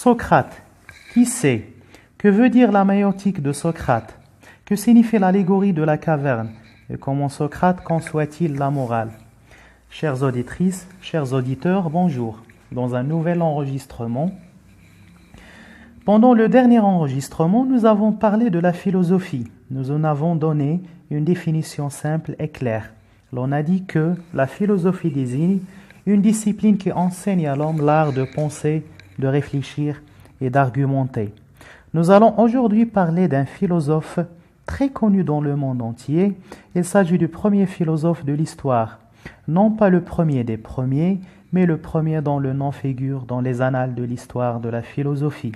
Socrate, qui sait? Que veut dire la maïotique de Socrate? Que signifie l'allégorie de la caverne? Et comment Socrate conçoit-il la morale? Chères auditrices, chers auditeurs, bonjour. Dans un nouvel enregistrement. Pendant le dernier enregistrement, nous avons parlé de la philosophie. Nous en avons donné une définition simple et claire. L'on a dit que la philosophie désigne une discipline qui enseigne à l'homme l'art de penser, de réfléchir et d'argumenter. Nous allons aujourd'hui parler d'un philosophe très connu dans le monde entier. Il s'agit du premier philosophe de l'histoire. Non pas le premier des premiers, mais le premier dont le nom figure dans les annales de l'histoire de la philosophie.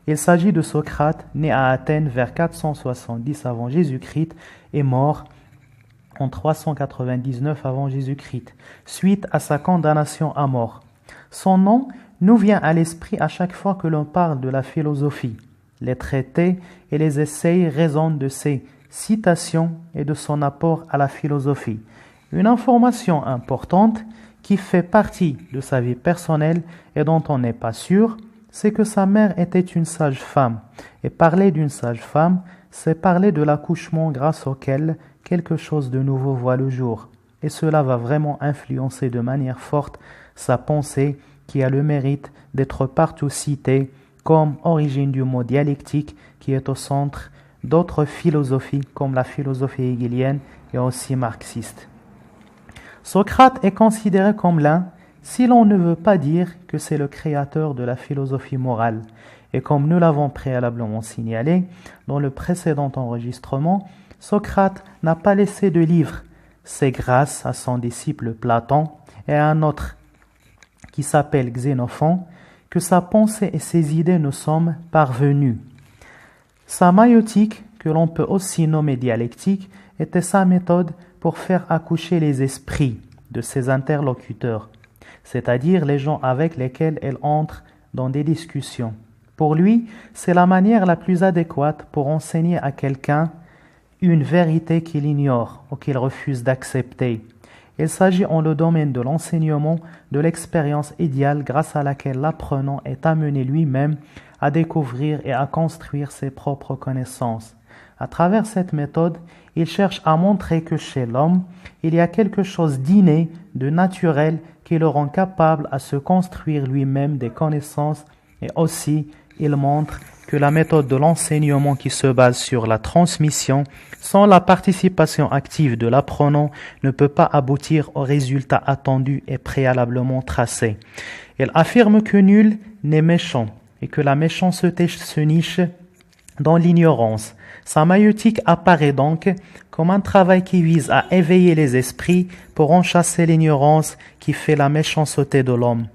Il s'agit de Socrate, né à Athènes vers 470 avant Jésus-Christ et mort en 399 avant Jésus-Christ, suite à sa condamnation à mort. Son nom nous vient à l'esprit à chaque fois que l'on parle de la philosophie. Les traités et les essais résonnent de ses citations et de son apport à la philosophie. Une information importante qui fait partie de sa vie personnelle et dont on n'est pas sûr, c'est que sa mère était une sage femme. Et parler d'une sage femme, c'est parler de l'accouchement grâce auquel quelque chose de nouveau voit le jour. Et cela va vraiment influencer de manière forte sa pensée qui a le mérite d'être partout citée comme origine du mot dialectique qui est au centre d'autres philosophies comme la philosophie hegelienne et aussi marxiste. Socrate est considéré comme l'un, si l'on ne veut pas dire que c'est le créateur de la philosophie morale. Et comme nous l'avons préalablement signalé dans le précédent enregistrement, Socrate n'a pas laissé de livre. C'est grâce à son disciple Platon et à un autre qui s'appelle Xénophon que sa pensée et ses idées nous sont parvenues. Sa maïotique, que l'on peut aussi nommer dialectique, était sa méthode pour faire accoucher les esprits de ses interlocuteurs, c'est-à-dire les gens avec lesquels elle entre dans des discussions. Pour lui, c'est la manière la plus adéquate pour enseigner à quelqu'un une vérité qu'il ignore ou qu'il refuse d'accepter. Il s'agit en le domaine de l'enseignement de l'expérience idéale grâce à laquelle l'apprenant est amené lui-même à découvrir et à construire ses propres connaissances. À travers cette méthode, il cherche à montrer que chez l'homme, il y a quelque chose d'inné, de naturel, qui le rend capable à se construire lui-même des connaissances et aussi il montre que la méthode de l'enseignement qui se base sur la transmission, sans la participation active de l'apprenant, ne peut pas aboutir au résultat attendu et préalablement tracé. Il affirme que nul n'est méchant et que la méchanceté se niche dans l'ignorance. Sa maïotique apparaît donc comme un travail qui vise à éveiller les esprits pour en chasser l'ignorance qui fait la méchanceté de l'homme.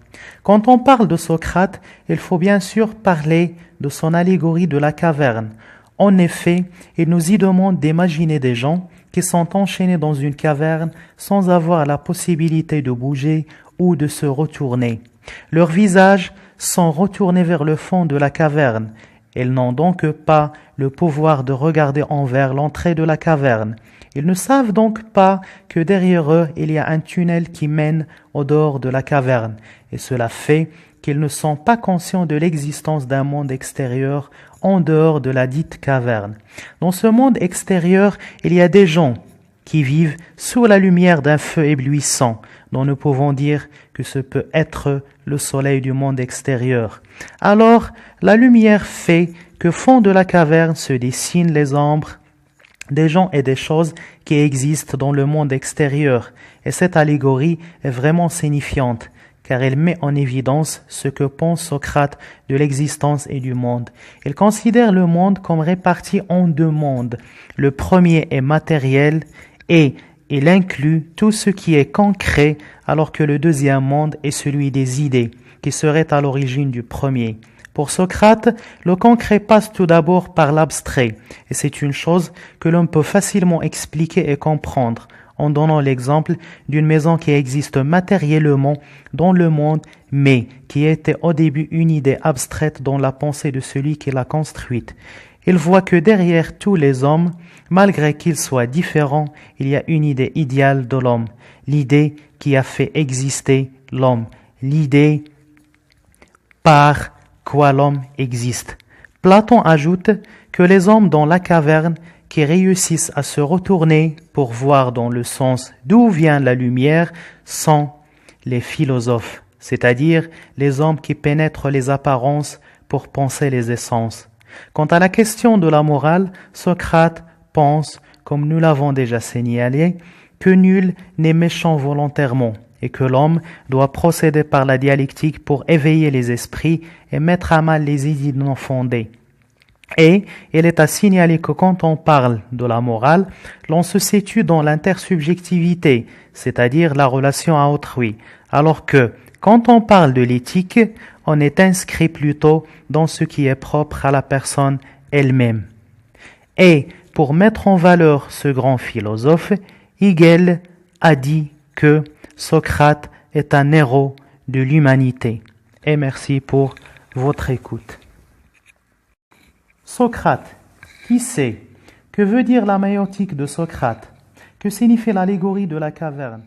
Quand on parle de Socrate, il faut bien sûr parler de son allégorie de la caverne. En effet, il nous y demande d'imaginer des gens qui sont enchaînés dans une caverne sans avoir la possibilité de bouger ou de se retourner. Leurs visages sont retournés vers le fond de la caverne. Ils n'ont donc pas le pouvoir de regarder envers l'entrée de la caverne. Ils ne savent donc pas que derrière eux, il y a un tunnel qui mène au dehors de la caverne. Et cela fait qu'ils ne sont pas conscients de l'existence d'un monde extérieur en dehors de la dite caverne. Dans ce monde extérieur, il y a des gens qui vivent sous la lumière d'un feu éblouissant, dont nous pouvons dire que ce peut être le soleil du monde extérieur. Alors, la lumière fait que fond de la caverne se dessinent les ombres des gens et des choses qui existent dans le monde extérieur. Et cette allégorie est vraiment signifiante, car elle met en évidence ce que pense Socrate de l'existence et du monde. Il considère le monde comme réparti en deux mondes. Le premier est matériel et il inclut tout ce qui est concret, alors que le deuxième monde est celui des idées, qui serait à l'origine du premier. Pour Socrate, le concret passe tout d'abord par l'abstrait, et c'est une chose que l'on peut facilement expliquer et comprendre, en donnant l'exemple d'une maison qui existe matériellement dans le monde, mais qui était au début une idée abstraite dans la pensée de celui qui l'a construite. Il voit que derrière tous les hommes, malgré qu'ils soient différents, il y a une idée idéale de l'homme, l'idée qui a fait exister l'homme, l'idée par quoi l'homme existe. Platon ajoute que les hommes dans la caverne qui réussissent à se retourner pour voir dans le sens d'où vient la lumière sont les philosophes, c'est-à-dire les hommes qui pénètrent les apparences pour penser les essences. Quant à la question de la morale, Socrate pense, comme nous l'avons déjà signalé, que nul n'est méchant volontairement et que l'homme doit procéder par la dialectique pour éveiller les esprits et mettre à mal les idées non fondées. Et il est à signaler que quand on parle de la morale, l'on se situe dans l'intersubjectivité, c'est-à-dire la relation à autrui, alors que quand on parle de l'éthique, on est inscrit plutôt dans ce qui est propre à la personne elle-même. Et pour mettre en valeur ce grand philosophe, Hegel a dit que Socrate est un héros de l'humanité. Et merci pour votre écoute. Socrate, qui sait? Que veut dire la maïotique de Socrate? Que signifie l'allégorie de la caverne?